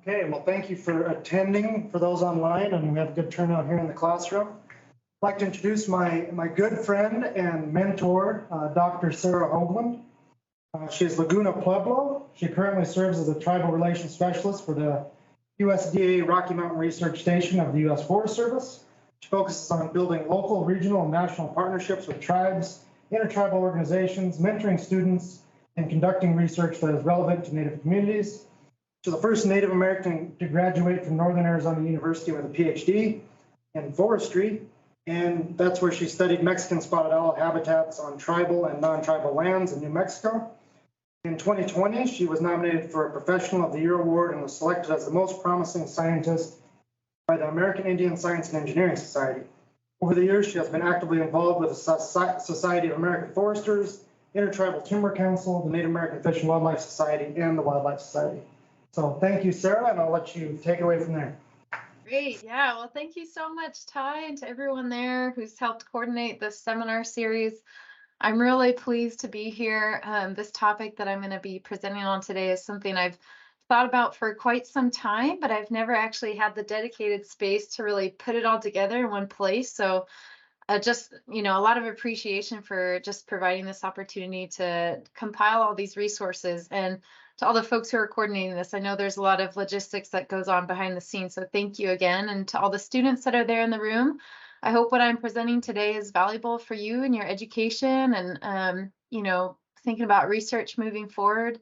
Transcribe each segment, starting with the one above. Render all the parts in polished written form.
Okay, well, thank you for attending for those online, and we have a good turnout here in the classroom. I'd like to introduce my good friend and mentor, Dr. Serra Hoagland. She is Laguna Pueblo. She currently serves as a tribal relations specialist for the USDA Rocky Mountain Research Station of the U.S. Forest Service. She focuses on building local, regional, and national partnerships with tribes, intertribal organizations, mentoring students, and conducting research that is relevant to Native communities. She's the first Native American to graduate from Northern Arizona University with a Ph.D. in forestry, and that's where she studied Mexican spotted owl habitats on tribal and non-tribal lands in New Mexico. In 2020, she was nominated for a Professional of the Year award and was selected as the most promising scientist by the American Indian Science and Engineering Society. Over the years, she has been actively involved with the Society of American Foresters, Intertribal Timber Council, the Native American Fish and Wildlife Society, and the Wildlife Society. So thank you, Sarah, and I'll let you take it away from there. Great. Yeah. Well, thank you so much, Ty, and to everyone there who's helped coordinate this seminar series. I'm really pleased to be here. This topic that I'm going to be presenting on today is something I've thought about for quite some time, but I've never actually had the dedicated space to really put it all together in one place. So just, a lot of appreciation for just providing this opportunity to compile all these resources, and to all the folks who are coordinating this. I know there's a lot of logistics that goes on behind the scenes, so thank you again. And to all the students that are there in the room, I hope what I'm presenting today is valuable for you in your education and, thinking about research moving forward.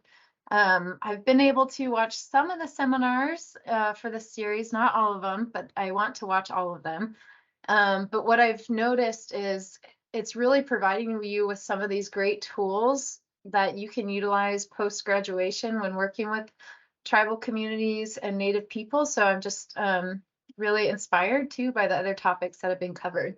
I've been able to watch some of the seminars for this series, not all of them, but I want to watch all of them. But what I've noticed is it's really providing you with some of these great tools that you can utilize post-graduation when working with tribal communities and Native people. So I'm just really inspired too by the other topics that have been covered.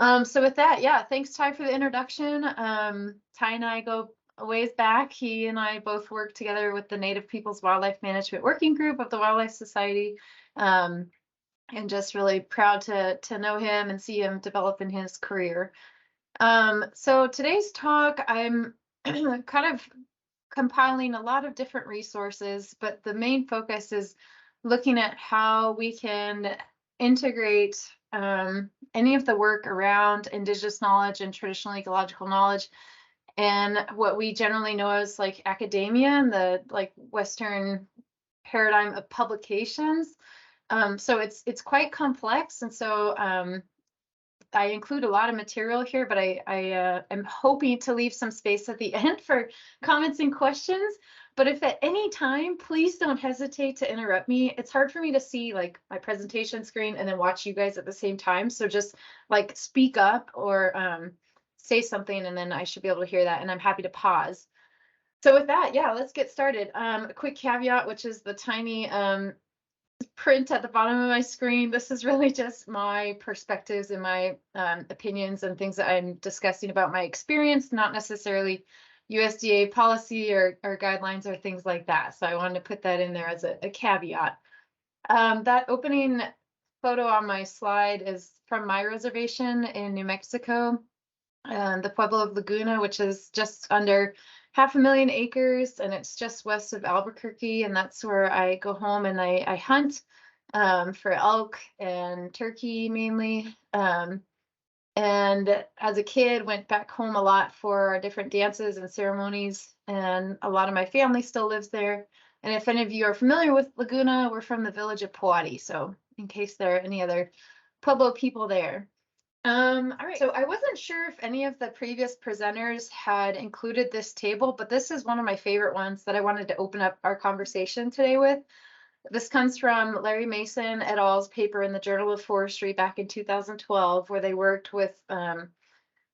So with that, yeah, thanks Ty for the introduction. Ty and I go a ways back. He and I both worked together with the Native Peoples Wildlife Management Working Group of the Wildlife Society. And just really proud to know him and see him develop in his career. So today's talk, I'm kind of compiling a lot of different resources, but the main focus is looking at how we can integrate any of the work around Indigenous knowledge and traditional ecological knowledge and what we generally know as like academia and the like Western paradigm of publications. So it's quite complex, and so I include a lot of material here, but I am hoping to leave some space at the end for comments and questions. But if at any time, please don't hesitate to interrupt me. It's hard for me to see like my presentation screen and then watch you guys at the same time. So just like speak up or say something, and then I should be able to hear that, and I'm happy to pause. So with that, yeah, let's get started. A quick caveat, which is the tiny print at the bottom of my screen. This is really just my perspectives and my opinions and things that I'm discussing about my experience, not necessarily USDA policy or guidelines or things like that. So I wanted to put that in there as a caveat. That opening photo on my slide is from my reservation in New Mexico, the Pueblo of Laguna, which is just under 500,000 acres, and it's just west of Albuquerque, and that's where I go home and I hunt for elk and turkey mainly. And as a kid, went back home a lot for different dances and ceremonies, and a lot of my family still lives there. And if any of you are familiar with Laguna, we're from the village of Poati, so in case there are any other Pueblo people there. All right, so I wasn't sure if any of the previous presenters had included this table, but this is one of my favorite ones that I wanted to open up our conversation today with. This comes from Larry Mason et al.'s paper in the Journal of Forestry back in 2012, where they worked with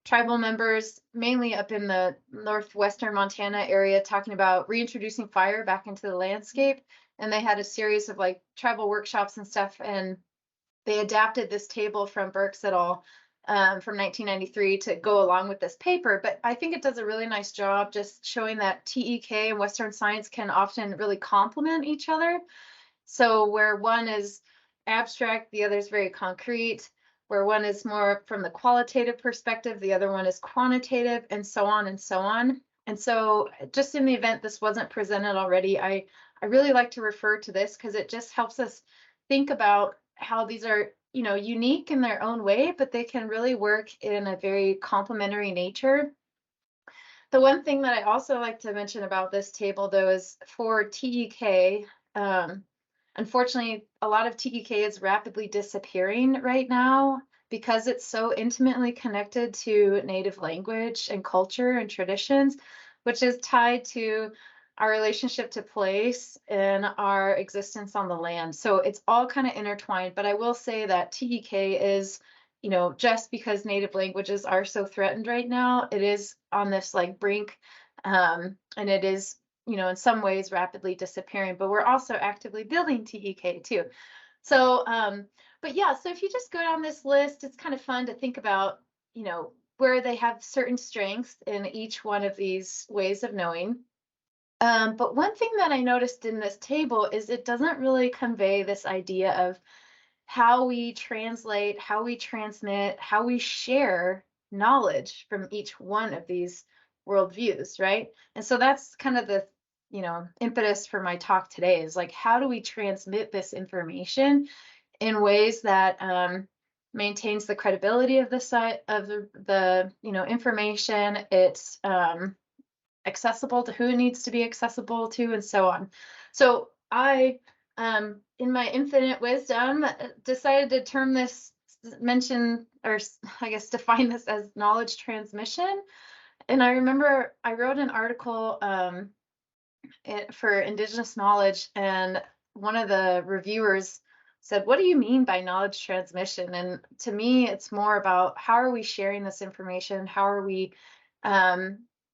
tribal members, mainly up in the northwestern Montana area, talking about reintroducing fire back into the landscape. And they had a series of like tribal workshops and stuff, and they adapted this table from Burks et al. From 1993 to go along with this paper. But I think it does a really nice job just showing that TEK and Western science can often really complement each other. So where one is abstract, the other is very concrete. Where one is more from the qualitative perspective, the other one is quantitative, and so on and so on. And so just in the event this wasn't presented already, I I really like to refer to this because it just helps us think about how these are, unique in their own way, but they can really work in a very complementary nature. The one thing that I also like to mention about this table, though, is for TEK. Unfortunately, a lot of TEK is rapidly disappearing right now because it's so intimately connected to native language and culture and traditions, which is tied to our relationship to place and our existence on the land. So it's all kind of intertwined. But I will say that TEK is, just because native languages are so threatened right now, it is on this like brink, and it is, in some ways rapidly disappearing, but we're also actively building TEK too. So, but yeah, so if you just go down this list, it's kind of fun to think about, where they have certain strengths in each one of these ways of knowing. But one thing that I noticed in this table is it doesn't really convey this idea of how we translate, how we transmit, how we share knowledge from each one of these worldviews, right? And so that's kind of the, impetus for my talk today is like, how do we transmit this information in ways that maintains the credibility of the site of the information. It's accessible to who it needs to be accessible to, and so on. So I, in my infinite wisdom, decided to term this, mention, or I guess define this as knowledge transmission. And I remember I wrote an article for Indigenous knowledge, and one of the reviewers said, "What do you mean by knowledge transmission?" And to me, it's more about how are we sharing this information? How are we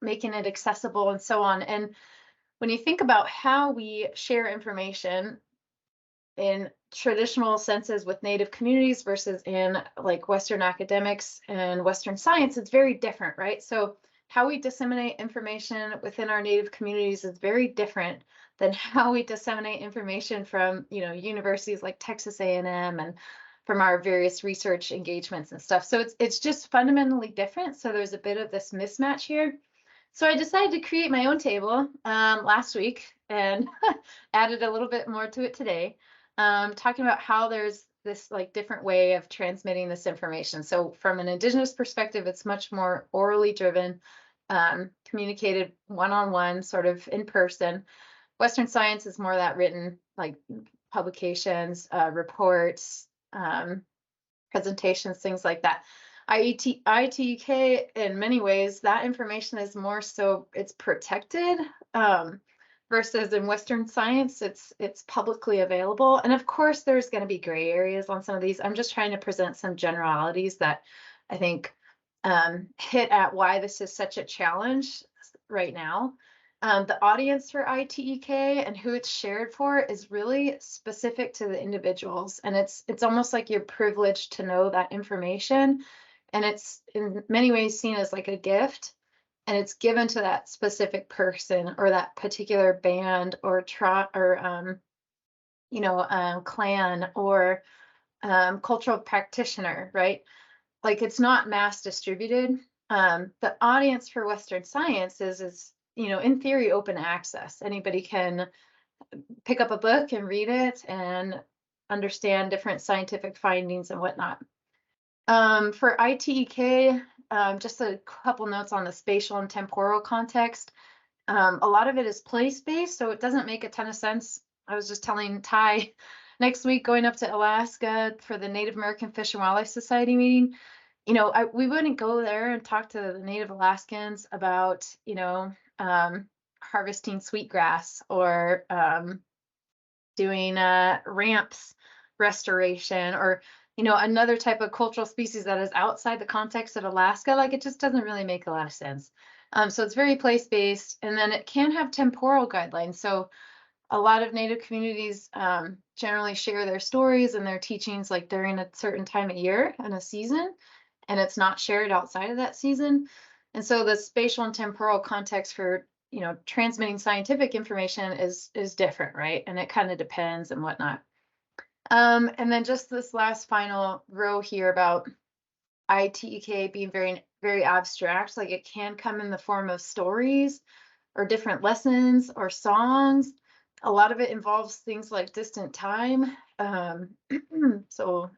making it accessible and so on? And when you think about how we share information in traditional senses with Native communities versus in like Western academics and Western science, it's very different, right? So how we disseminate information within our Native communities is very different than how we disseminate information from, universities like Texas A&M and from our various research engagements and stuff. So it's just fundamentally different. So there's a bit of this mismatch here. So I decided to create my own table last week and added a little bit more to it today, talking about how there's this like different way of transmitting this information. So from an Indigenous perspective, it's much more orally driven, communicated one-on-one, sort of in person. Western science is more that written, like publications, reports, presentations, things like that. ITK, in many ways, that information is more so it's protected, versus in Western science, it's publicly available. And of course, there's going to be gray areas on some of these. I'm just trying to present some generalities that I think hit at why this is such a challenge right now. The audience for ITEK and who it's shared for is really specific to the individuals, and it's almost like you're privileged to know that information, and it's in many ways seen as like a gift, and it's given to that specific person or that particular band or clan or cultural practitioner, right? Like it's not mass distributed. The audience for Western science is in theory, open access. Anybody can pick up a book and read it and understand different scientific findings and whatnot. For ITEK, just a couple notes on the spatial and temporal context. A lot of it is place-based, so it doesn't make a ton of sense. I was just telling Ty next week going up to Alaska for the Native American Fish and Wildlife Society meeting. We wouldn't go there and talk to the Native Alaskans about, harvesting sweetgrass or doing ramps restoration or, another type of cultural species that is outside the context of Alaska. Like it just doesn't really make a lot of sense. So it's very place-based, and then it can have temporal guidelines. So a lot of Native communities generally share their stories and their teachings like during a certain time of year and a season, and it's not shared outside of that season. And so the spatial and temporal context for, transmitting scientific information is different, right? And it kind of depends and whatnot. And then just this last final row here about ITEK being very, very abstract, like it can come in the form of stories or different lessons or songs. A lot of it involves things like distant time. So,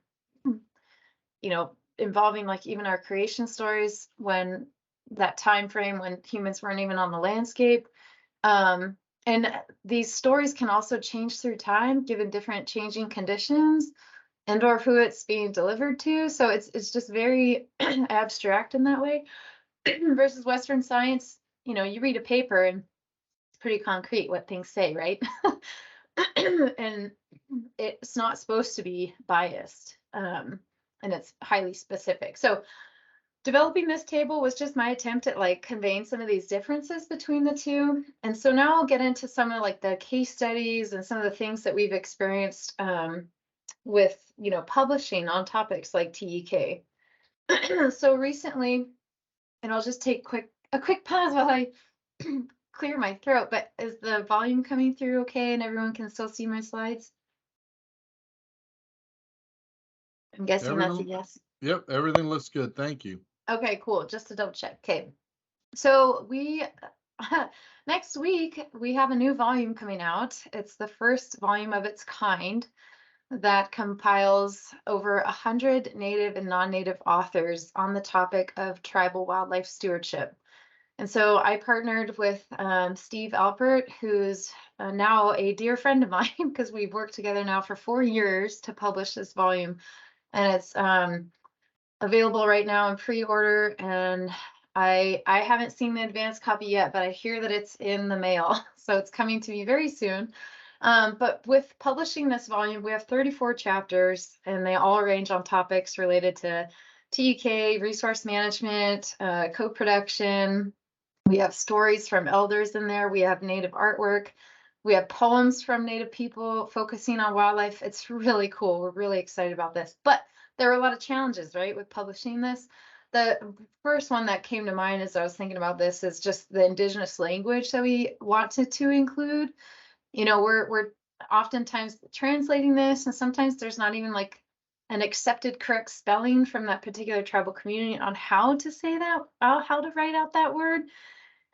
involving like even our creation stories when that time frame when humans weren't even on the landscape. And these stories can also change through time given different changing conditions and or who it's being delivered to. So it's just very abstract in that way. Versus Western science, you read a paper and it's pretty concrete what things say, right? And it's not supposed to be biased. And it's highly specific. So developing this table was just my attempt at like conveying some of these differences between the two. And so now I'll get into some of like the case studies and some of the things that we've experienced with, publishing on topics like TEK. So recently, and I'll just take a quick pause while I clear my throat, but is the volume coming through okay and everyone can still see my slides? I'm guessing that's a yes. Yep, everything looks good. Thank you. Okay, cool. Just to double check. Okay. So we next week we have a new volume coming out. It's the first volume of its kind that compiles over 100 native and non-native authors on the topic of tribal wildlife stewardship. And so I partnered with Steve Alpert, who's now a dear friend of mine because we've worked together now for 4 years to publish this volume. And it's available right now in pre-order, and I haven't seen the advanced copy yet, but I hear that it's in the mail, so it's coming to me very soon. But with publishing this volume, we have 34 chapters, and they all range on topics related to TEK, resource management, co-production. We have stories from elders in there. We have native artwork. We have poems from native people focusing on wildlife. It's really cool. We're really excited about this. But there are a lot of challenges, right, with publishing this. The first one that came to mind as I was thinking about this is just the indigenous language that we wanted to include. We're oftentimes translating this, and sometimes there's not even like an accepted correct spelling from that particular tribal community on how to say that, how to write out that word.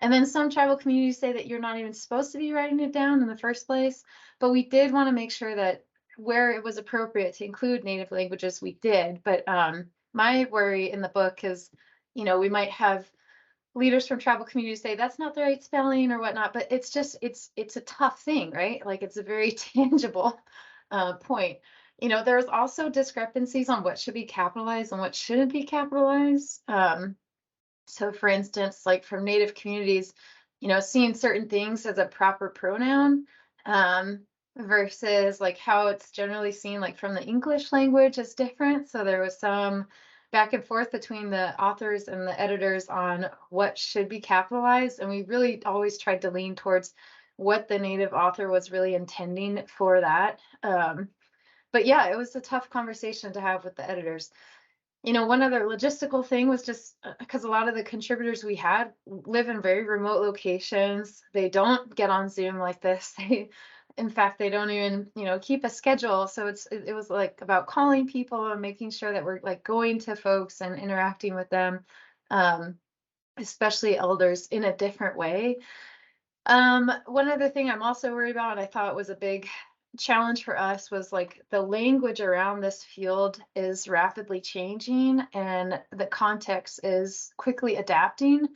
And then some tribal communities say that you're not even supposed to be writing it down in the first place. But we did want to make sure that where it was appropriate to include native languages, we did. But my worry in the book is, we might have leaders from tribal communities say that's not the right spelling or whatnot, but it's just, it's a tough thing, right? Like it's a very tangible point. There's also discrepancies on what should be capitalized and what shouldn't be capitalized. So for instance, like from native communities, seeing certain things as a proper pronoun versus like how it's generally seen like from the English language is different. So there was some back and forth between the authors and the editors on what should be capitalized. And we really always tried to lean towards what the native author was really intending for that. But yeah, it was a tough conversation to have with the editors. One other logistical thing was just because a lot of the contributors we had live in very remote locations. They don't get on Zoom like this. In fact, they don't even, keep a schedule. So it was like about calling people and making sure that we're like going to folks and interacting with them, especially elders, in a different way. One other thing I'm also worried about, and I thought was a big challenge for us, was like the language around this field is rapidly changing and the context is quickly adapting.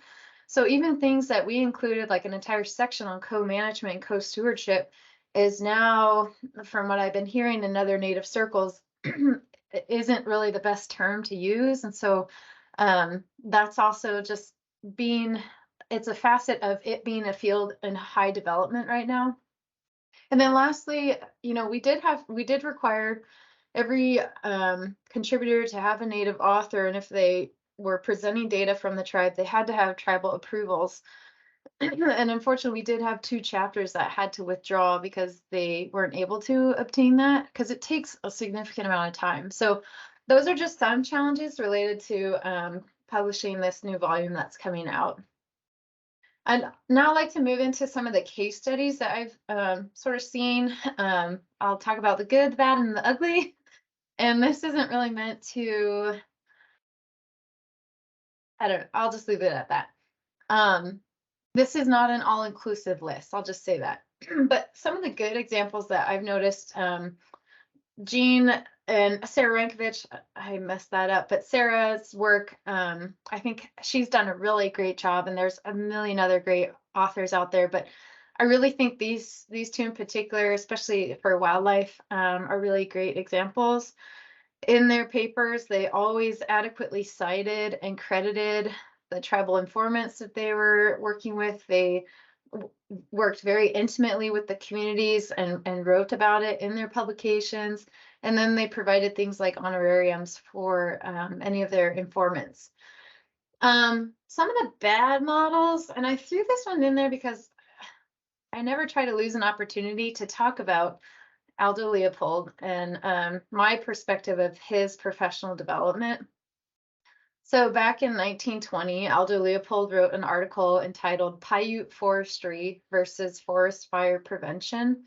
So even things that we included, like an entire section on co-management and co-stewardship, is now, from what I've been hearing in other native circles, isn't really the best term to use. And so that's also just it's a facet of it being a field in high development right now. And then lastly, we did require every contributor to have a native author, and if they were presenting data from the tribe, they had to have tribal approvals. And unfortunately, we did have 2 chapters that had to withdraw because they weren't able to obtain that, because it takes a significant amount of time. So those are just some challenges related to publishing this new volume that's coming out. I'd now like to move into some of the case studies that I've sort of seen. I'll talk about the good, the bad, and the ugly. And this isn't really meant to, I don't know, I'll just leave it at that. This is not an all-inclusive list. I'll just say that. But some of the good examples that I've noticed, Jean and Sarah Rankovich, I messed that up, but Sarah's work, I think she's done a really great job, and there's a million other great authors out there, but I really think these two in particular, especially for wildlife, are really great examples. In their papers, they always adequately cited and credited the tribal informants that they were working with. They worked very intimately with the communities and wrote about it in their publications. And then they provided things like honorariums for any of their informants. Some of the bad models, and I threw this one in there because I never try to lose an opportunity to talk about Aldo Leopold and my perspective of his professional development. So back in 1920, Aldo Leopold wrote an article entitled Paiute Forestry versus Forest Fire Prevention.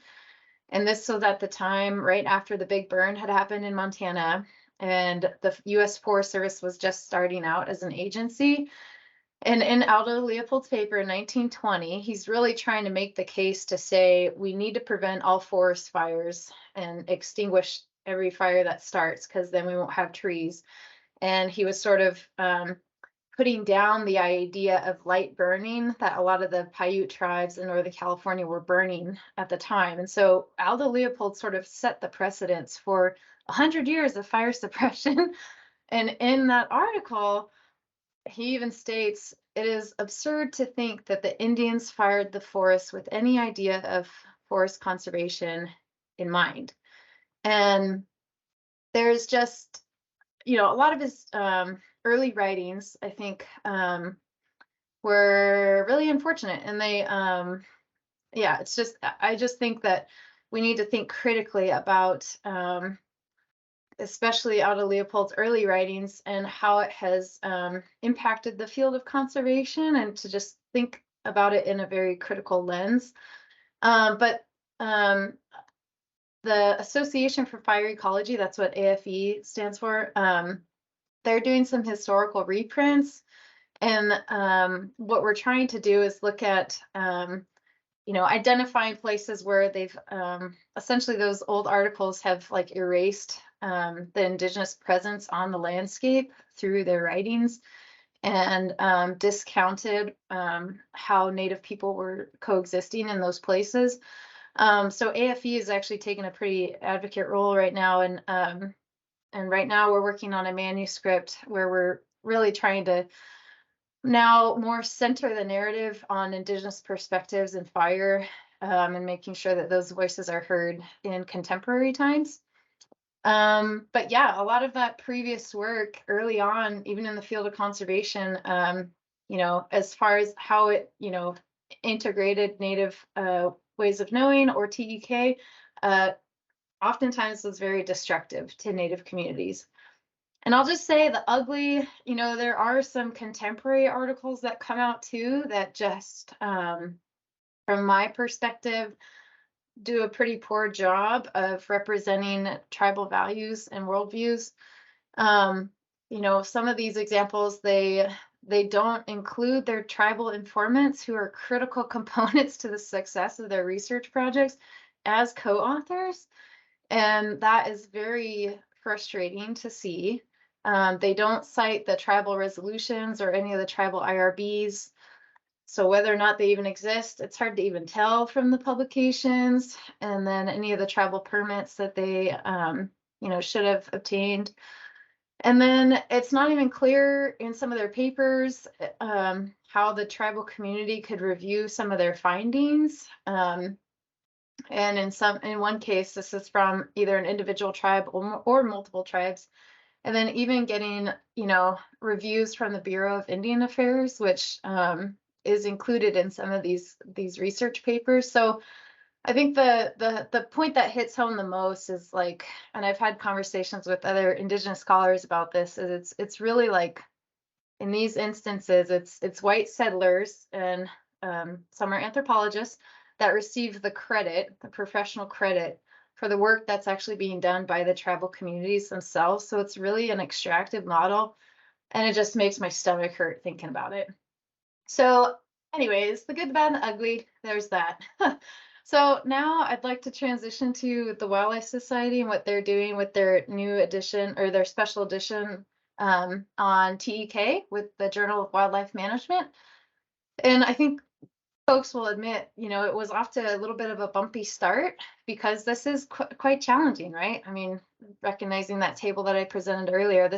And this was at the time right after the big burn had happened in Montana, and the U.S. Forest Service was just starting out as an agency. And in Aldo Leopold's paper in 1920, he's really trying to make the case to say we need to prevent all forest fires and extinguish every fire that starts, because then we won't have trees. And he was sort of putting down the idea of light burning that a lot of the Paiute tribes in Northern California were burning at the time. And so Aldo Leopold sort of set the precedence for 100 years of fire suppression. And in that article, he even states, it is absurd to think that the Indians fired the forest with any idea of forest conservation in mind. And there's just, a lot of his early writings, I think, were really unfortunate. And they, it's just, I just think that we need to think critically about especially Aldo Leopold's early writings and how it has impacted the field of conservation, and to just think about it in a very critical lens. But the Association for Fire Ecology, that's what AFE stands for, they're doing some historical reprints. And what we're trying to do is look at identifying places where they've essentially, those old articles have like erased the indigenous presence on the landscape through their writings, and discounted how Native people were coexisting in those places. So AFE is actually taking a pretty advocate role right now, and right now we're working on a manuscript where we're really trying to now more center the narrative on indigenous perspectives in fire, and making sure that those voices are heard in contemporary times. But yeah, a lot of that previous work early on, even in the field of conservation, as far as how it, integrated Native ways of knowing, or TEK, oftentimes was very destructive to Native communities. And I'll just say the ugly, there are some contemporary articles that come out too that just, from my perspective, do a pretty poor job of representing tribal values and worldviews. Some of these examples, they don't include their tribal informants, who are critical components to the success of their research projects, as co-authors. And that is very frustrating to see. They don't cite the tribal resolutions or any of the tribal IRBs. So whether or not they even exist, it's hard to even tell from the publications. And then any of the tribal permits that they, should have obtained. And then it's not even clear in some of their papers how the tribal community could review some of their findings. And in one case, this is from either an individual tribe or multiple tribes. And then even getting, reviews from the Bureau of Indian Affairs, which is included in some of these research papers. So I think the point that hits home the most is like, and I've had conversations with other Indigenous scholars about this, is it's really like, in these instances, it's white settlers and some are anthropologists that receive the professional credit for the work that's actually being done by the tribal communities themselves. So it's really an extractive model, and it just makes my stomach hurt thinking about it. So anyways, the good, the bad, and the ugly, there's that. So now I'd like to transition to the Wildlife Society and what they're doing with their new edition or their special edition on TEK with the Journal of Wildlife Management. And I think folks will admit, it was off to a little bit of a bumpy start because this is quite challenging, right? I mean, recognizing that table that I presented earlier,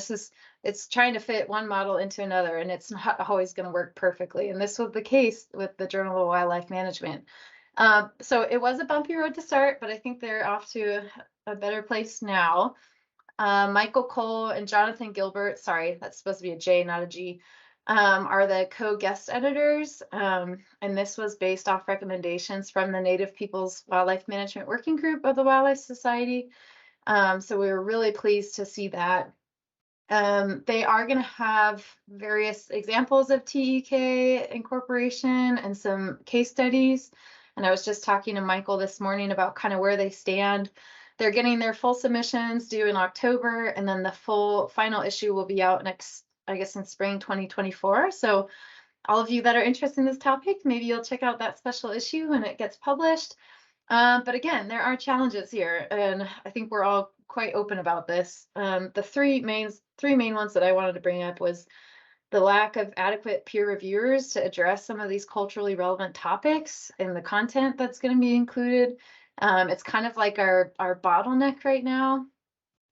it's trying to fit one model into another, and it's not always going to work perfectly. And this was the case with the Journal of Wildlife Management. So it was a bumpy road to start, but I think they're off to a better place now. Michael Cole and Jonathan Gilbert, sorry, that's supposed to be a J, not a G, are the co-guest editors. And this was based off recommendations from the Native Peoples Wildlife Management Working Group of the Wildlife Society. So we were really pleased to see that. They are going to have various examples of TEK incorporation and some case studies. And I was just talking to Michael this morning about kind of where they stand. They're getting their full submissions due in October, and then the final issue will be out next, I guess, in spring 2024. So all of you that are interested in this topic, maybe you'll check out that special issue when it gets published. But again, there are challenges here, and I think we're all quite open about this. The three main ones that I wanted to bring up was the lack of adequate peer reviewers to address some of these culturally relevant topics and the content that's going to be included. It's kind of like our bottleneck right now.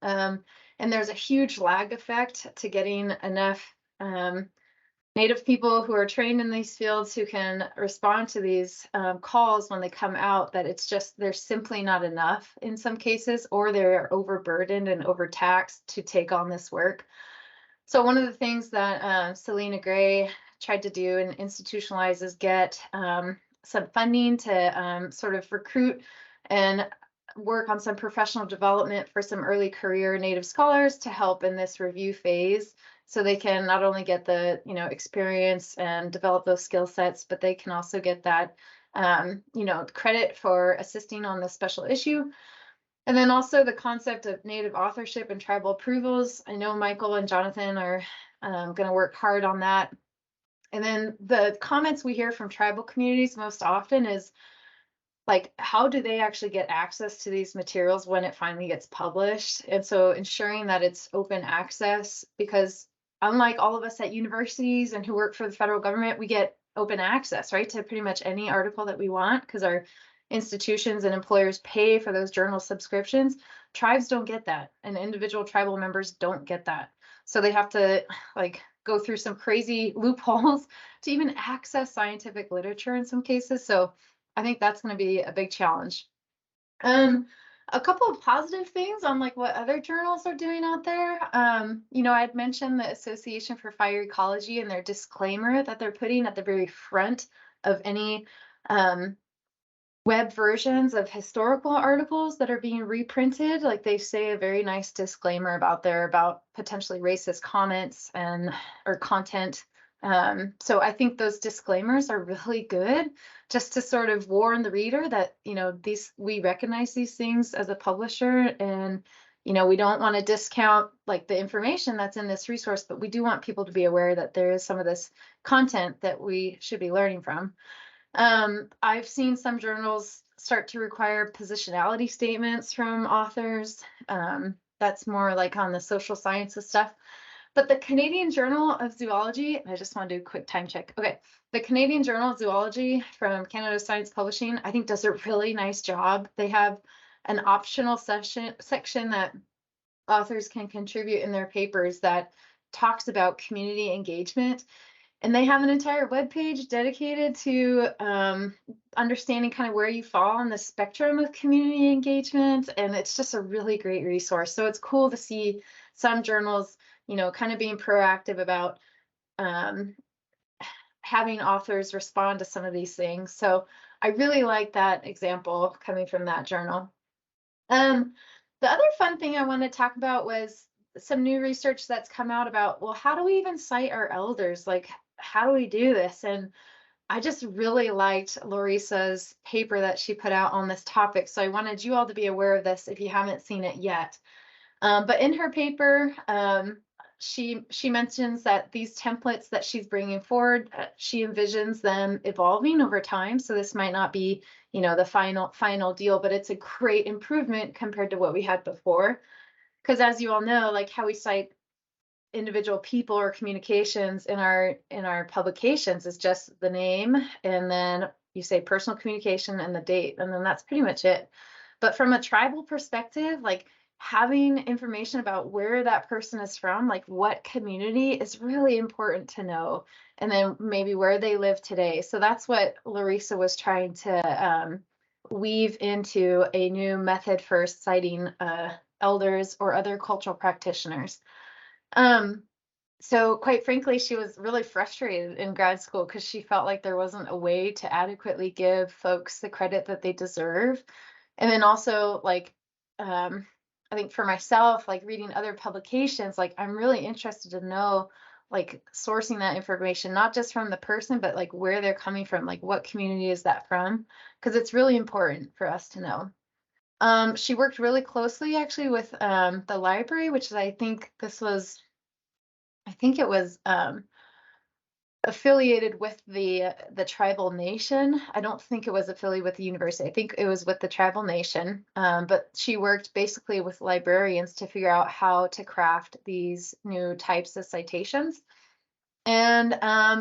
And there's a huge lag effect to getting enough Native people who are trained in these fields who can respond to these calls when they come out, that there's simply not enough in some cases, or they're overburdened and overtaxed to take on this work. So one of the things that Selena Gray tried to do and institutionalize is get some funding to sort of recruit and work on some professional development for some early career Native scholars to help in this review phase, so they can not only get the experience and develop those skill sets, but they can also get that credit for assisting on the special issue. And then also the concept of Native authorship and tribal approvals. I know Michael and Jonathan are going to work hard on that. And then the comments we hear from tribal communities most often is like, how do they actually get access to these materials when it finally gets published? And so ensuring that it's open access, because unlike all of us at universities and who work for the federal government, we get open access, right, to pretty much any article that we want because our institutions and employers pay for those journal subscriptions. Tribes don't get that, and individual tribal members don't get that. So they have to go through some crazy loopholes to even access scientific literature in some cases. So I think that's going to be a big challenge. A couple of positive things on what other journals are doing out there. I had mentioned the Association for Fire Ecology and their disclaimer that they're putting at the very front of any web versions of historical articles that are being reprinted. Like, they say a very nice disclaimer about potentially racist comments or content. So I think those disclaimers are really good, just to sort of warn the reader that, we recognize these things as a publisher, and, we don't want to discount the information that's in this resource, but we do want people to be aware that there is some of this content that we should be learning from. I've seen some journals start to require positionality statements from authors. That's more on the social sciences stuff. But the Canadian Journal of Zoology, I just want to do a quick time check. Okay, the Canadian Journal of Zoology from Canada Science Publishing, I think, does a really nice job. They have an optional section that authors can contribute in their papers that talks about community engagement. And they have an entire webpage dedicated to understanding kind of where you fall on the spectrum of community engagement. And it's just a really great resource. So it's cool to see some journals, kind of being proactive about having authors respond to some of these things. So I really like that example coming from that journal. The other fun thing I want to talk about was some new research that's come out about, well, how do we even cite our elders? How do we do this? And I just really liked Laurisa's paper that she put out on this topic. So I wanted you all to be aware of this if you haven't seen it yet. But in her paper, she mentions that these templates that she's bringing forward, she envisions them evolving over time. So this might not be, you know, the final deal, but it's a great improvement compared to what we had before. Because as you all know, like how we cite individual people or communications in our publications is just the name, and then you say personal communication and the date, and then that's pretty much it. But from a tribal perspective, like having information about where that person is from, like what community, is really important to know, and then maybe where they live today. So that's what Larissa was trying to weave into a new method for citing elders or other cultural practitioners. So quite frankly, she was really frustrated in grad school because she felt like there wasn't a way to adequately give folks the credit that they deserve. And then also, like, I think for myself, like reading other publications, like I'm really interested to know, like sourcing that information, not just from the person, but like where they're coming from, like what community is that from? Because it's really important for us to know. She worked really closely actually with the library, which is, I think it was affiliated with the tribal nation. I don't think it was affiliated with the university. I think it was with the tribal nation. But she worked basically with librarians to figure out how to craft these new types of citations. And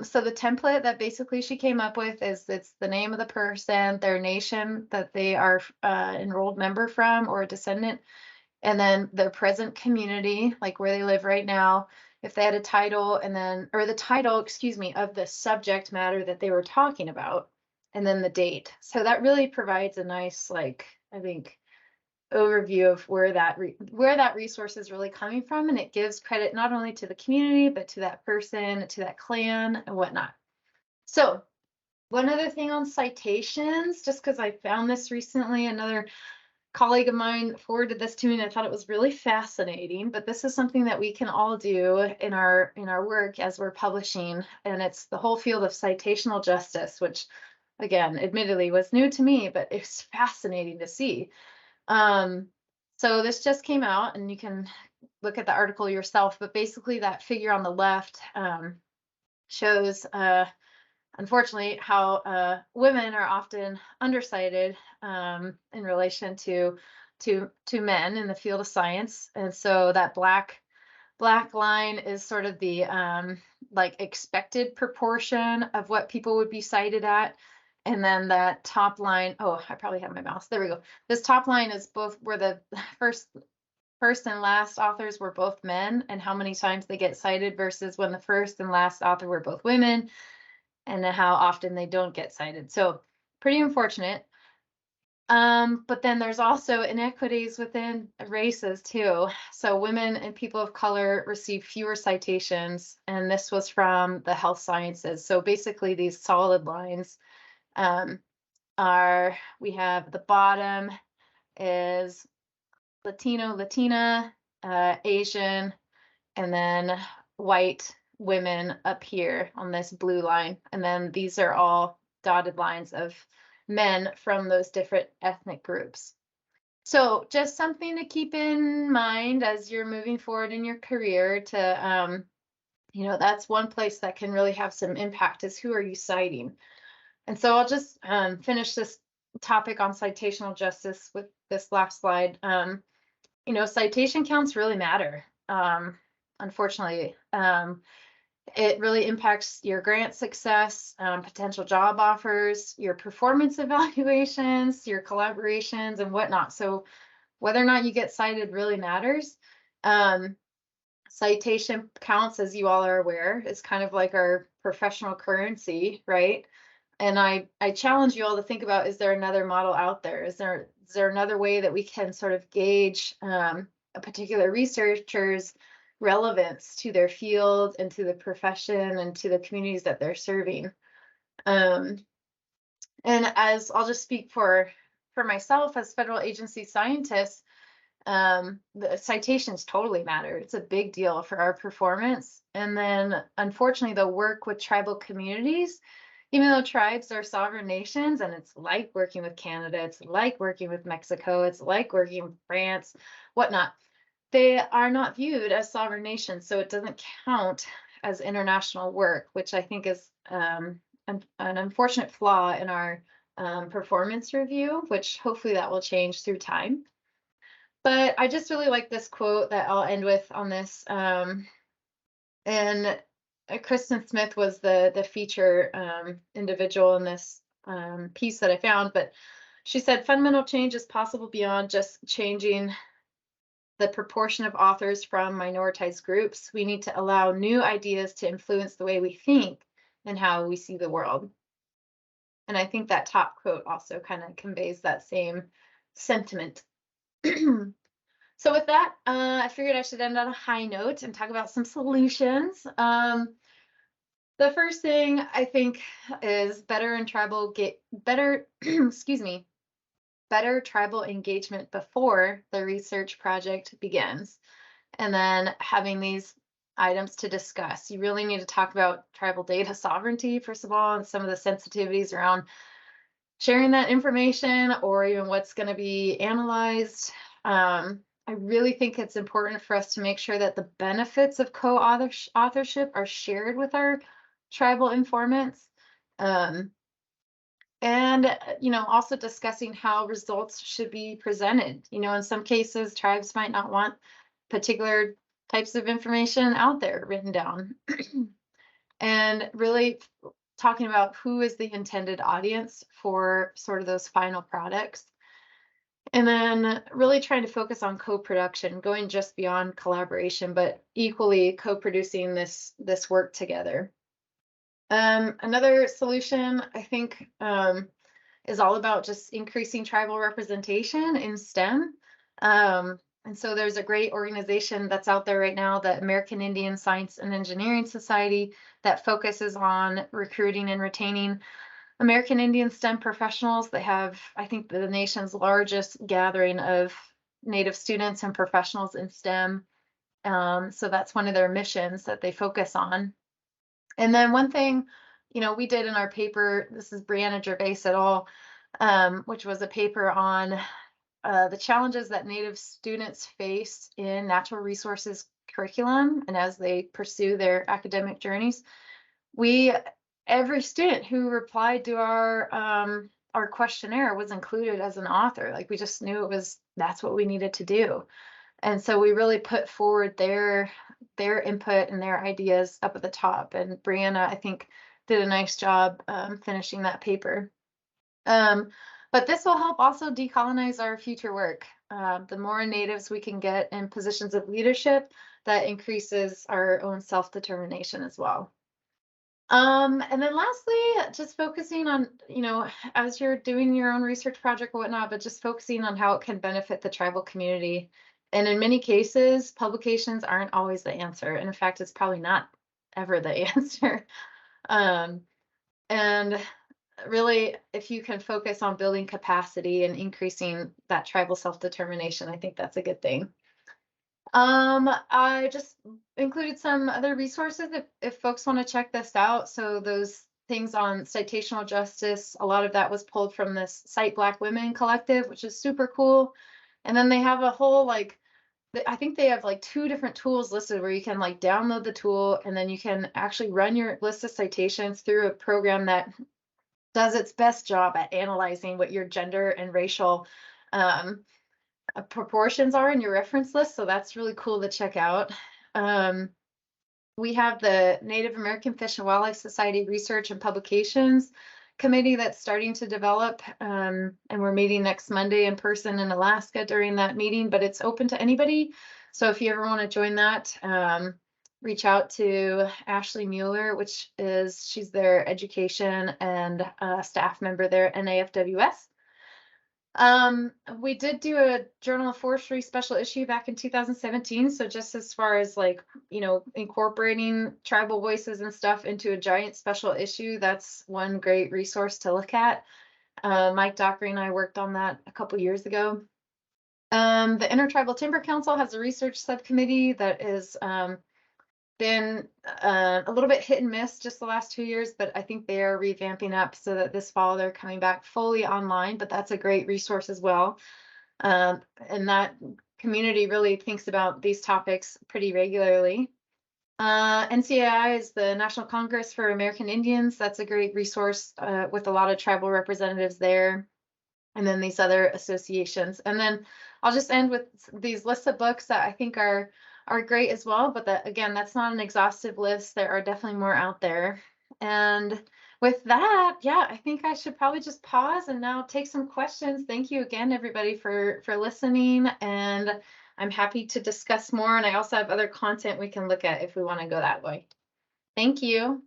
so the template that basically she came up with is, it's the name of the person, their nation that they are enrolled member from or a descendant, and then their present community, like where they live right now, if they had a title, and then, or the title, excuse me, of the subject matter that they were talking about, and then the date. So that really provides a nice, like, I think, overview of where that resource is really coming from, and it gives credit not only to the community, but to that person, to that clan, and whatnot. So one other thing on citations, just because I found this recently, another colleague of mine forwarded this to me, and I thought it was really fascinating, but this is something that we can all do in our work as we're publishing, and it's the whole field of citational justice, which again, admittedly was new to me, but it's fascinating to see. So this just came out, and you can look at the article yourself, but basically that figure on the left shows unfortunately how women are often undercited in relation to men in the field of science. And so that black line is sort of the like expected proportion of what people would be cited at. And then that top line, oh, I probably have my mouse. There we go. This top line is both where the first and last authors were both men, and how many times they get cited, versus when the first and last author were both women, and how often they don't get cited. So pretty unfortunate. But then there's also inequities within races too. So women and people of color receive fewer citations, and this was from the health sciences. So basically these solid lines we have the bottom is Latino, Latina, Asian, and then white women up here on this blue line. And then these are all dotted lines of men from those different ethnic groups. So just something to keep in mind as you're moving forward in your career to, you know, that's one place that can really have some impact, is who are you citing? And so I'll just finish this topic on citational justice with this last slide. You know, citation counts really matter. Unfortunately, it really impacts your grant success, potential job offers, your performance evaluations, your collaborations, and whatnot. So whether or not you get cited really matters. Citation counts, as you all are aware, is kind of like our professional currency, right? And I challenge you all to think about, is there another model out there? Is there another way that we can sort of gauge a particular researcher's relevance to their field and to the profession and to the communities that they're serving? And as I'll just speak for myself as federal agency scientist, the citations totally matter. It's a big deal for our performance. And then unfortunately, the work with tribal communities, even though tribes are sovereign nations, and it's like working with Canada, it's like working with Mexico, it's like working with France, whatnot, they are not viewed as sovereign nations, so it doesn't count as international work, which I think is an unfortunate flaw in our performance review, which hopefully that will change through time. But I just really like this quote that I'll end with on this. And Kristen Smith was the feature individual in this piece that I found, but she said fundamental change is possible beyond just changing the proportion of authors from minoritized groups. We need to allow new ideas to influence the way we think and how we see the world. And I think that top quote also kind of conveys that same sentiment. So with that, I figured I should end on a high note and talk about some solutions. The first thing I think is better tribal engagement before the research project begins, and then having these items to discuss. You really need to talk about tribal data sovereignty, first of all, and some of the sensitivities around sharing that information or even what's going to be analyzed. I really think it's important for us to make sure that the benefits of co-authorship are shared with our tribal informants. And, also discussing how results should be presented. In some cases, tribes might not want particular types of information out there written down. And really talking about who is the intended audience for sort of those final products. And then really trying to focus on co-production, going just beyond collaboration, but equally co-producing this work together. Another solution, I think, is all about just increasing tribal representation in STEM. And so there's a great organization that's out there right now, the American Indian Science and Engineering Society, that focuses on recruiting and retaining American Indian STEM professionals. They have, I think, the nation's largest gathering of Native students and professionals in STEM. So that's one of their missions that they focus on. And then one thing, we did in our paper, this is Brianna Gervais et al., which was a paper on the challenges that Native students face in natural resources curriculum and as they pursue their academic journeys. Every student who replied to our questionnaire was included as an author. Like, we just knew that's what we needed to do. And so we really put forward their input and their ideas up at the top. And Brianna, I think, did a nice job finishing that paper. But this will help also decolonize our future work. The more natives we can get in positions of leadership, that increases our own self-determination as well. And then lastly, just focusing on, as you're doing your own research project or whatnot, but just focusing on how it can benefit the tribal community. And in many cases, publications aren't always the answer. And in fact, it's probably not ever the answer. And really, if you can focus on building capacity and increasing that tribal self-determination, I think that's a good thing. I just included some other resources if folks want to check this out. So those things on citational justice, a lot of that was pulled from this Cite Black Women Collective, which is super cool. And then they have a whole, I think they have 2 different tools listed where you can download the tool and then you can actually run your list of citations through a program that does its best job at analyzing what your gender and racial proportions are in your reference list. So that's really cool to check out. We have the Native American Fish and Wildlife Society Research and Publications Committee that's starting to develop. And we're meeting next Monday in person in Alaska during that meeting, but it's open to anybody. So if you ever want to join that, reach out to Ashley Mueller, she's their education and staff member there at NAFWS. We did do a Journal of Forestry special issue back in 2017. So just as far as incorporating tribal voices and stuff into a giant special issue, that's one great resource to look at. Mike Dockery and I worked on that a couple years ago. The Intertribal Timber Council has a research subcommittee that is been a little bit hit and miss just the last 2 years, but I think they are revamping up so that this fall they're coming back fully online, but that's a great resource as well. And that community really thinks about these topics pretty regularly. NCAI is the National Congress for American Indians. That's a great resource with a lot of tribal representatives there. And then these other associations. And then I'll just end with these lists of books that I think are great as well. But that, again, that's not an exhaustive list. There are definitely more out there. And with that, yeah, I think I should probably just pause and now take some questions. Thank you again, everybody, for listening. And I'm happy to discuss more. And I also have other content we can look at if we want to go that way. Thank you.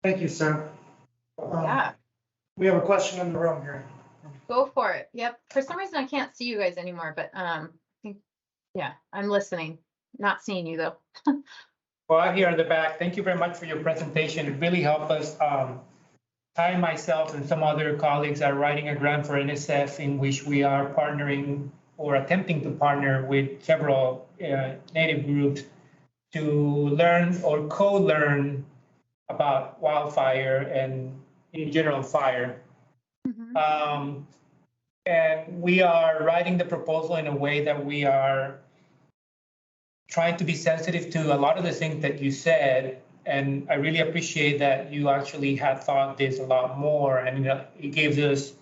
Thank you, Sarah. Yeah. We have a question in the room here. Go for it. Yep. For some reason, I can't see you guys anymore, but I think, yeah, I'm listening. Not seeing you though. Well, I'm here in the back. Thank you very much for your presentation. It really helped us. I myself and some other colleagues are writing a grant for NSF in which we are partnering or attempting to partner with several Native groups to learn or co-learn about wildfire and in general fire. Mm-hmm. And we are writing the proposal in a way that we are trying to be sensitive to a lot of the things that you said. And I really appreciate that you actually had thought this a lot more, and it gives us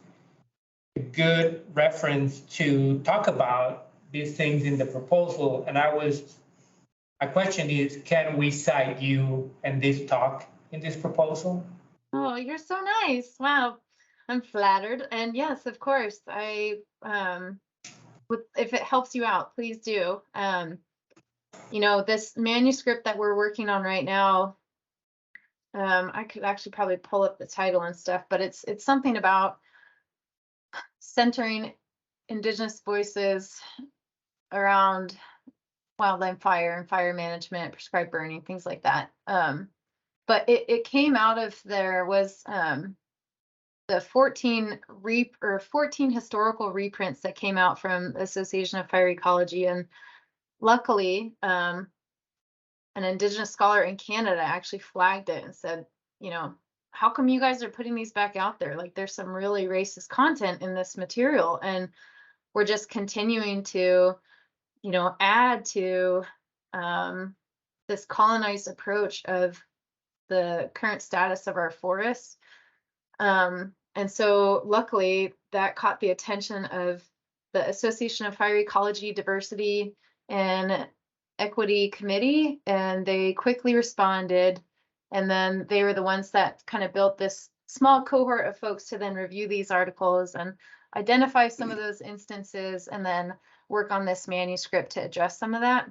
a good reference to talk about these things in the proposal. And my question is, can we cite you and this talk in this proposal? Oh, you're so nice. Wow. I'm flattered. And yes, of course, if it helps you out, please do. This manuscript that we're working on right now, I could actually probably pull up the title and stuff, but it's something about centering Indigenous voices around wildland fire and fire management, prescribed burning, things like that. But it came out of there was the 14 historical reprints that came out from the Association of Fire Ecology, and luckily, an Indigenous scholar in Canada actually flagged it and said, how come you guys are putting these back out there? Like, there's some really racist content in this material, and we're just continuing to, add to this colonized approach of the current status of our forests. And so luckily that caught the attention of the Association of Fire Ecology, Diversity, and Equity Committee, and they quickly responded. And then they were the ones that kind of built this small cohort of folks to then review these articles and identify some of those instances and then work on this manuscript to address some of that.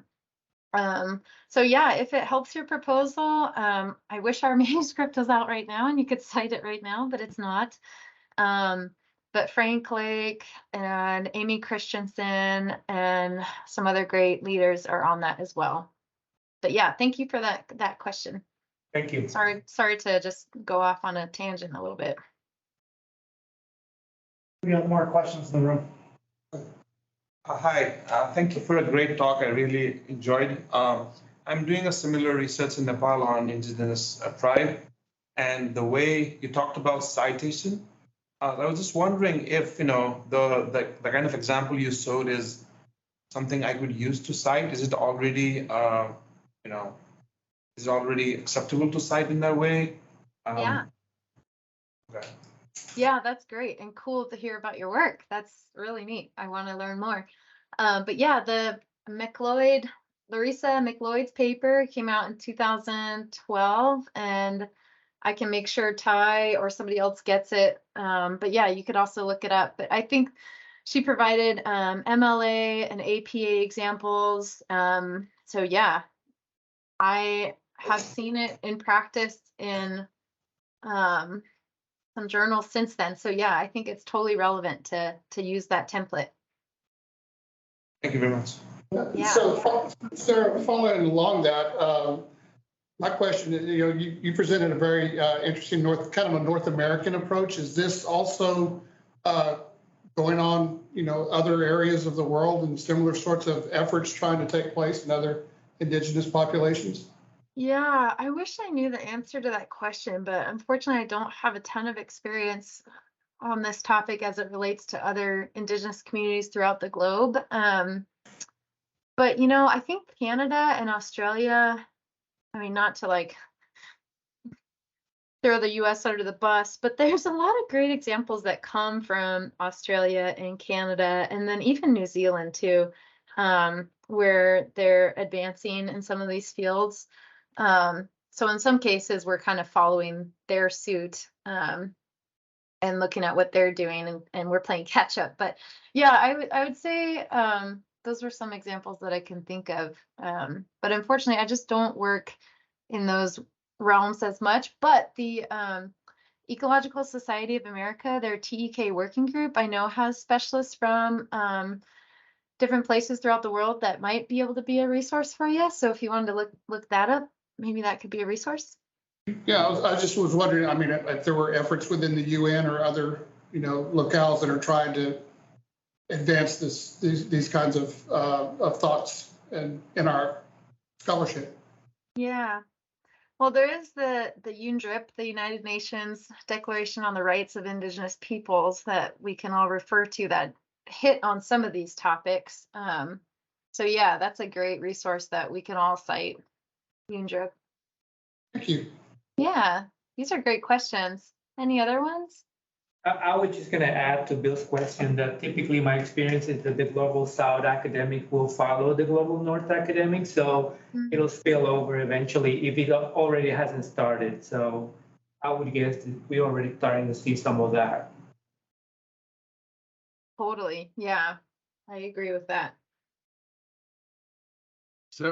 So yeah, if it helps your proposal, I wish our manuscript was out right now and you could cite it right now, but it's not. But Frank Lake and Amy Christensen and some other great leaders are on that as well. But yeah, thank you for that question. Thank you. Sorry to just go off on a tangent a little bit. We have more questions in the room. Hi, thank you for a great talk. I really enjoyed. I'm doing a similar research in Nepal on indigenous tribe, and the way you talked about citation, I was just wondering if the kind of example you showed is something I could use to cite. Is it already is it already acceptable to cite in that way? Yeah. Okay. Yeah, that's great and cool to hear about your work. That's really neat. I want to learn more. But yeah, the Larissa McLeod's paper came out in 2012, and I can make sure Ty or somebody else gets it. But yeah, you could also look it up. But I think she provided MLA and APA examples. So yeah, I have seen it in practice in some journals since then. So yeah, I think it's totally relevant to use that template. Thank you very much. Yeah. So, Sarah, following along that, my question is, you presented a very interesting kind of a North American approach. Is this also going on, other areas of the world and similar sorts of efforts trying to take place in other indigenous populations? Yeah, I wish I knew the answer to that question, but unfortunately, I don't have a ton of experience on this topic as it relates to other Indigenous communities throughout the globe. But I think Canada and Australia, I mean, not to like throw the US under the bus, but there's a lot of great examples that come from Australia and Canada, and then even New Zealand too, where they're advancing in some of these fields. So in some cases, we're kind of following their suit and looking at what they're doing, and we're playing catch up. But yeah, I would say those were some examples that I can think of. But unfortunately, I just don't work in those realms as much. But the Ecological Society of America, their TEK working group, I know has specialists from different places throughout the world that might be able to be a resource for you. So if you wanted to look that up, maybe that could be a resource. Yeah, I just was wondering, I mean, if there were efforts within the UN or other, locales that are trying to advance these kinds of thoughts in our scholarship. Yeah. Well, there is the UNDRIP, the United Nations Declaration on the Rights of Indigenous Peoples, that we can all refer to that hit on some of these topics. So yeah, that's a great resource that we can all cite, UNDRIP. Thank you. Yeah, these are great questions. Any other ones? I was just going to add to Bill's question that typically my experience is that the global South academic will follow the global North academic. So it'll spill over eventually if it already hasn't started. So I would guess that we're already starting to see some of that. Totally. Yeah, I agree with that.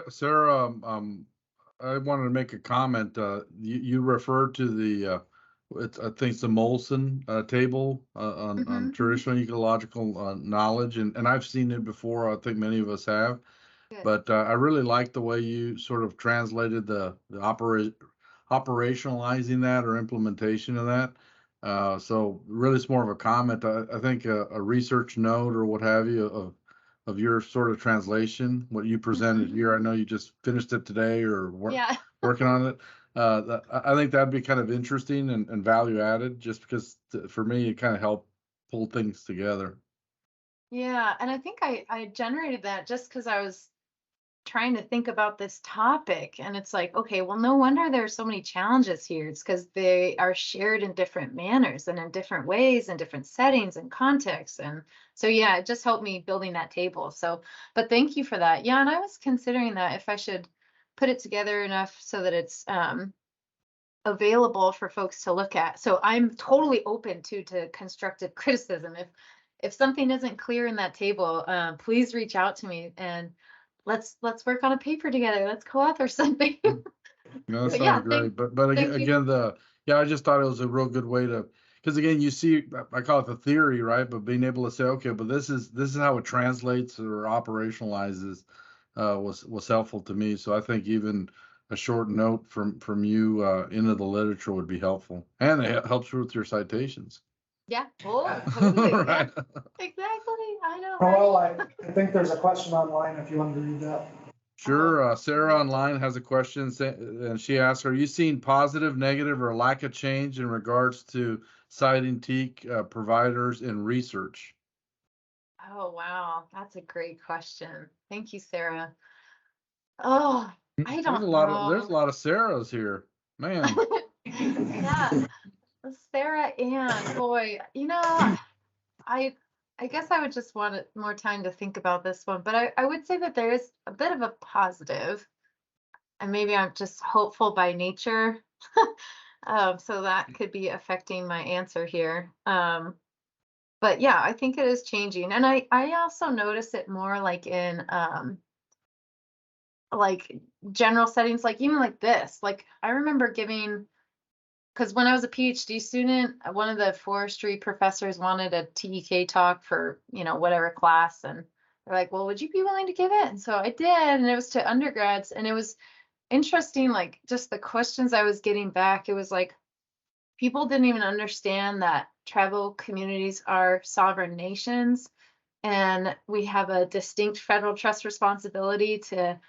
Sarah, I wanted to make a comment. You referred to the, I think it's the Molson table on traditional ecological knowledge, and I've seen it before. I think many of us have. Good. But I really like the way you sort of translated the operationalizing that or implementation of that. So really, it's more of a comment. I think a research note or what have you of your sort of translation, what you presented here. I know you just finished it today or working on it. I think that'd be kind of interesting and value added, just because for me, it kind of helped pull things together. Yeah, and I think I generated that just because I was trying to think about this topic, and it's like, okay, well, no wonder there are so many challenges here. It's because they are shared in different manners and in different ways and different settings and contexts. And so yeah, it just helped me building that table. So, but thank you for that. Yeah, and I was considering that if I should put it together enough so that it's available for folks to look at. So I'm totally open to constructive criticism. If something isn't clear in that table, please reach out to me and let's work on a paper together. Let's co-author something. No, that sounds great. But again, I just thought it was a real good way to, because again, you see, I call it the theory, right? But being able to say, okay, but this is how it translates or operationalizes was helpful to me. So I think even a short note from you into the literature would be helpful, and it helps with your citations. Yeah. Oh, totally. Right. Yeah. Exactly. I know. Well, I think there's a question online if you want to read that. Sure. Sarah online has a question, and she asks, are you seeing positive, negative, or lack of change in regards to citing TEK providers in research? Oh, wow. That's a great question. Thank you, Sarah. Oh, I don't know. There's a lot of Sarahs here, man. Yeah. Sarah Ann, boy, I guess I would just want more time to think about this one, but I would say that there is a bit of a positive, and maybe I'm just hopeful by nature. So that could be affecting my answer here. But yeah, I think it is changing. And I also notice it more like in like general settings, like even like this. Like I remember giving, because when I was a PhD student, one of the forestry professors wanted a TEK talk for, whatever class. And they're like, well, would you be willing to give it? And so I did. And it was to undergrads. And it was interesting, like just the questions I was getting back. It was like people didn't even understand that tribal communities are sovereign nations. And we have a distinct federal trust responsibility to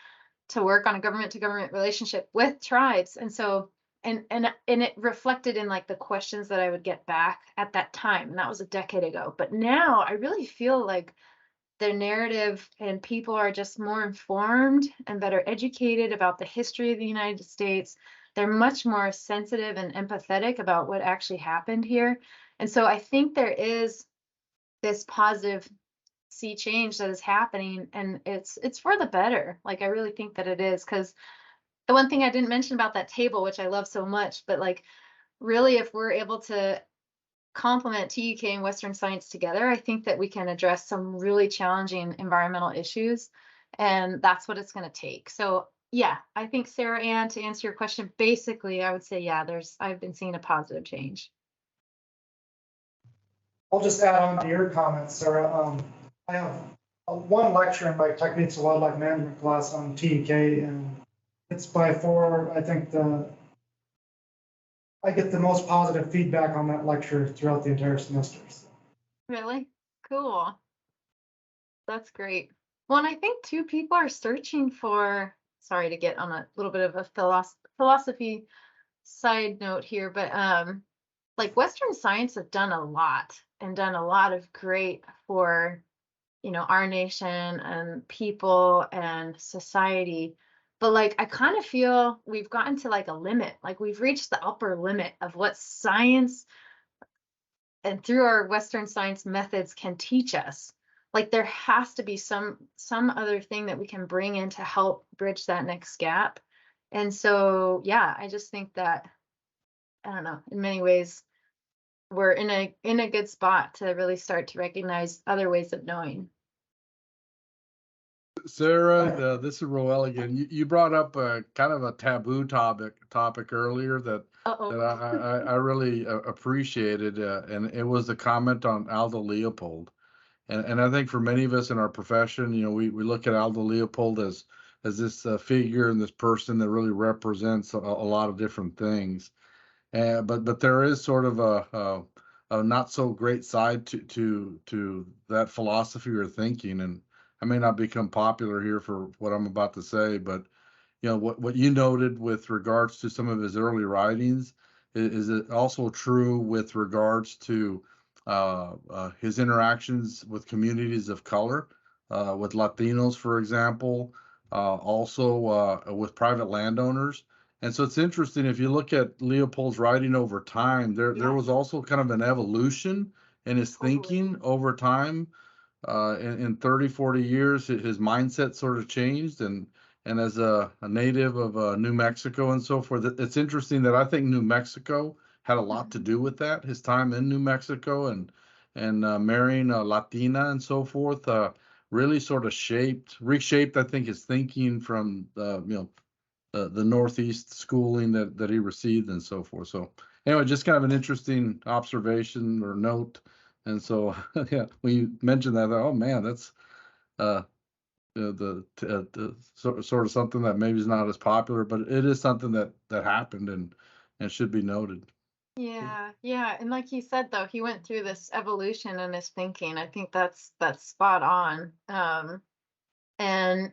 to work on a government to government relationship with tribes. And so, and it reflected in like the questions that I would get back at that time. And that was a decade ago. But now I really feel like the narrative and people are just more informed and better educated about the history of the United States. They're much more sensitive and empathetic about what actually happened here. And so I think there is this positive sea change that is happening, and it's for the better. Like I really think that it is, because the one thing I didn't mention about that table, which I love so much, but like really if we're able to complement TEK and Western science together, I think that we can address some really challenging environmental issues, and that's what it's going to take. So yeah, I think Sarah Ann, to answer your question, basically I would say, yeah, I've been seeing a positive change. I'll just add on to your comments, Sarah. I have one lecture in my Techniques of Wildlife Management class on TEK, and it's by far, I think, I get the most positive feedback on that lecture throughout the entire semester. So. Really? Cool. That's great. Well, and I think too, people are searching for, sorry to get on a little bit of a philosophy side note here, but like Western science have done a lot of great for, you know, our nation and people and society. But like, I kind of feel we've gotten to like a limit, like we've reached the upper limit of what science and through our Western science methods can teach us. Like there has to be some other thing that we can bring in to help bridge that next gap. And so, yeah, I just think that, I don't know, in many ways, we're in a good spot to really start to recognize other ways of knowing. Sarah, this is Roel again. You brought up a kind of a taboo topic earlier that I really appreciated, and it was the comment on Aldo Leopold. And I think for many of us in our profession, you know, we look at Aldo Leopold as this figure and this person that really represents a lot of different things. But there is sort of a not so great side to that philosophy or thinking. And I may not become popular here for what I'm about to say, but you know what you noted with regards to some of his early writings is it also true with regards to his interactions with communities of color, with Latinos, for example, also with private landowners. And so it's interesting, if you look at Leopold's writing over time, there was also kind of an evolution in his thinking over time. In 30, 40 years, his mindset sort of changed. And as a native of New Mexico and so forth, it's interesting that I think New Mexico had a lot to do with that. His time in New Mexico and marrying a Latina and so forth really sort of reshaped, I think, his thinking from the Northeast schooling that he received and so forth. So anyway, just kind of an interesting observation or note. And so, yeah, we mentioned that. Oh man, that's sort of something that maybe is not as popular, but it is something that happened and should be noted. Yeah, and like he said, though, he went through this evolution in his thinking. I think that's spot on. And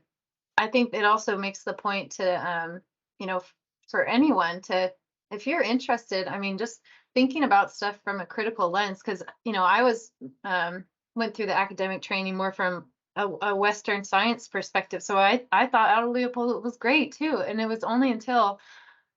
I think it also makes the point to, you know, for anyone to, if you're interested, I mean, just thinking about stuff from a critical lens, because, you know, I went through the academic training more from a Western science perspective. So I thought Aldo Leopold was great too. And it was only until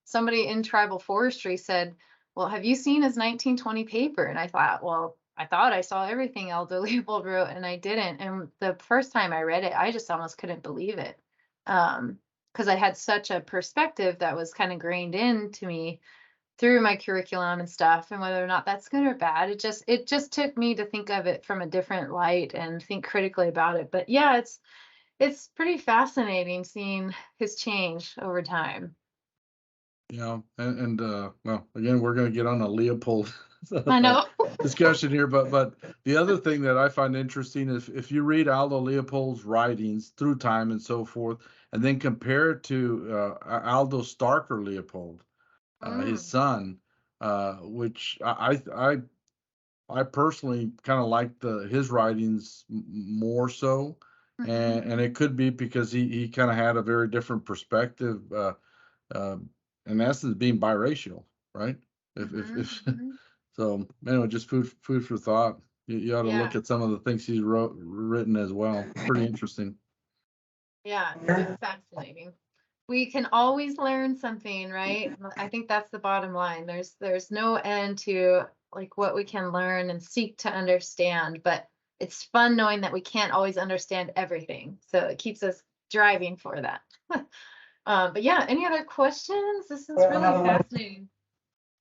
somebody in tribal forestry said, well, have you seen his 1920 paper? And I thought, well, I thought I saw everything Aldo Leopold wrote, and I didn't. And the first time I read it, I just almost couldn't believe it. Because I had such a perspective that was kind of grained into me through my curriculum and stuff, and whether or not that's good or bad, it just took me to think of it from a different light and think critically about it. But yeah, it's pretty fascinating seeing his change over time. Yeah, and well, again, we're going to get on a Leopold I know. discussion here, but the other thing that I find interesting is if you read Aldo Leopold's writings through time and so forth, and then compare it to Aldo Starker Leopold, his son, which I personally kind of like his writings more so, And it could be because he kind of had a very different perspective, in essence, being biracial, right? If so, anyway, just food for thought. You ought to look at some of the things he's written as well. Pretty interesting. Yeah, it's fascinating. We can always learn something, right? I think that's the bottom line. There's no end to like what we can learn and seek to understand, but it's fun knowing that we can't always understand everything. So it keeps us driving for that. But yeah, any other questions? This is really fascinating.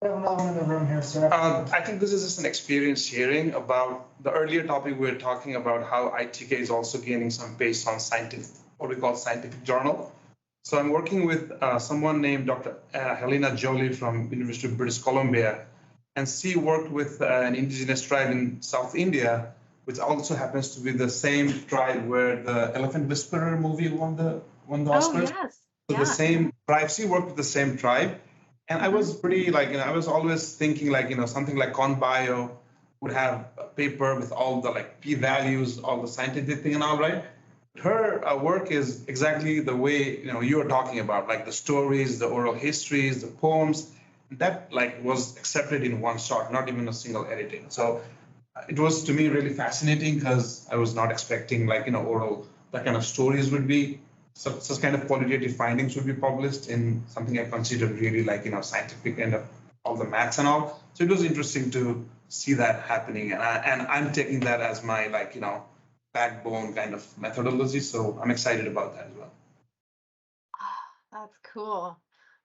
We have another one in the room here, sir. I think this is just an experience hearing about the earlier topic. We were talking about how ITK is also gaining some based on scientific, what we call scientific journal. So I'm working with someone named Dr. Helena Jolie from University of British Columbia, and she worked with an indigenous tribe in South India, which also happens to be the same tribe where the Elephant Whisperer movie won the Oscars. Oh, yes. So Yeah. the same tribe, she worked with the same tribe. And I was pretty like, I was always thinking like, something like ConBio would have a paper with all the like p-values, all the scientific thing and all, right? Her work is exactly the way, you were talking about, like the stories, the oral histories, the poems, that like was accepted in one shot, not even a single editing. So it was to me really fascinating because I was not expecting like, oral, that kind of stories would be, such kind of qualitative findings would be published in something I considered really like, scientific and all the maths and all. So it was interesting to see that happening. And I'm taking that as my like, backbone kind of methodology. So I'm excited about that as well. That's cool.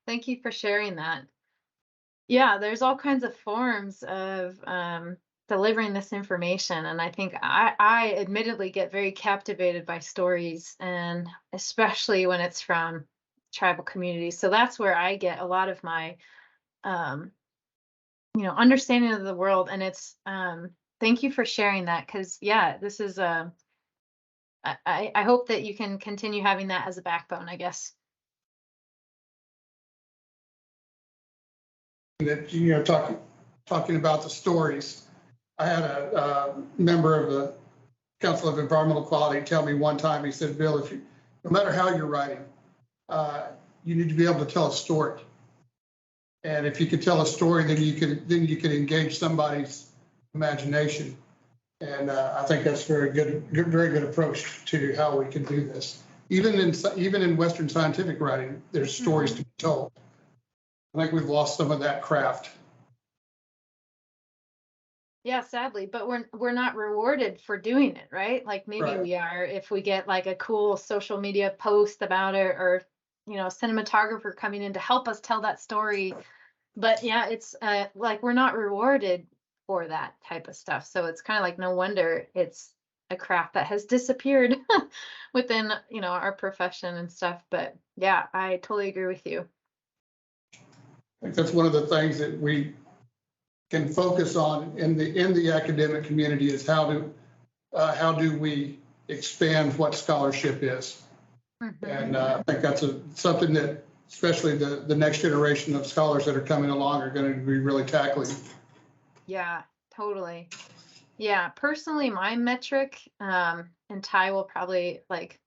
Thank you for sharing that. Yeah, there's all kinds of forms of delivering this information. And I think I admittedly get very captivated by stories, and especially when it's from tribal communities. So that's where I get a lot of my, understanding of the world. And it's, thank you for sharing that. Cause yeah, this is, I hope that you can continue having that as a backbone, I guess. That, talking about the stories. I had a member of the Council of Environmental Quality tell me one time, he said, Bill, no matter how you're writing, you need to be able to tell a story. And if you could tell a story, then you can engage somebody's imagination. And I think that's very good approach to how we can do this. Even in Western scientific writing, there's stories to be told. I think we've lost some of that craft. Yeah, sadly, but we're not rewarded for doing it, right? Like maybe Right. we are if we get like a cool social media post about it, or a cinematographer coming in to help us tell that story. But yeah, it's like we're not rewarded for that type of stuff. So it's kind of like no wonder it's a craft that has disappeared within our profession and stuff. But yeah, I totally agree with you. I think that's one of the things that we can focus on in the academic community is how do we expand what scholarship is. And I think that's something that especially the next generation of scholars that are coming along are going to be really tackling. Yeah, totally. Yeah, personally, my metric, and Ty will probably like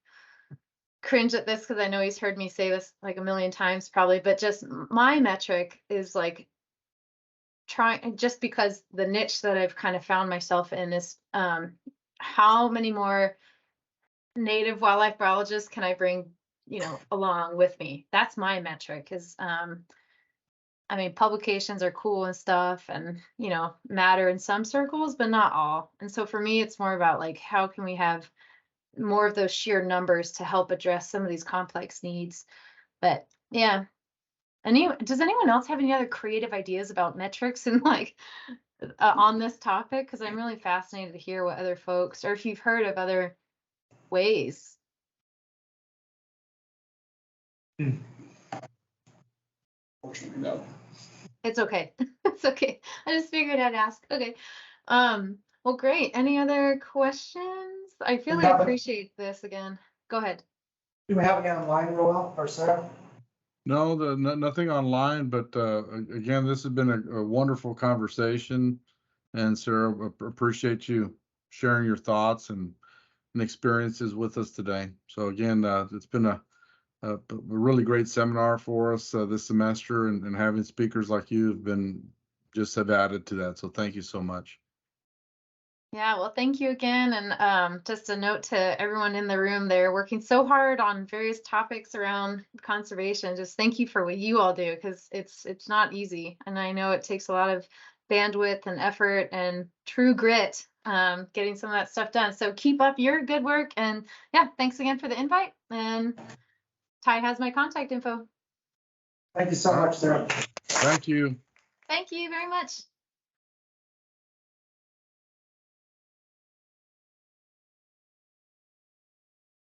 cringe at this because I know he's heard me say this like a million times probably, but just my metric is like trying, just because the niche that I've kind of found myself in is how many more native wildlife biologists can I bring, along with me? That's my metric is, I mean, publications are cool and stuff and, matter in some circles, but not all. And so for me, it's more about like, how can we have more of those sheer numbers to help address some of these complex needs? But yeah. Does anyone else have any other creative ideas about metrics and like on this topic? Because I'm really fascinated to hear what other folks, or if you've heard of other ways. Fortunately, no. It's okay. It's okay. I just figured I'd ask. Okay. Well, great. Any other questions? I really appreciate this again. Go ahead. Do we have any online, Roel or Sarah? No, nothing online, but again, this has been a wonderful conversation. And Sarah, appreciate you sharing your thoughts and and experiences with us today. So again, it's been a really great seminar for us this semester, and having speakers like you have added to that. So thank you so much. Yeah, well, thank you again. And just a note to everyone in the room, they're working so hard on various topics around conservation. Just thank you for what you all do, because it's not easy. And I know it takes a lot of bandwidth and effort and true grit getting some of that stuff done. So keep up your good work. And yeah, thanks again for the invite. And Ty has my contact info. Thank you so much, Sarah. Thank you. Thank you very much.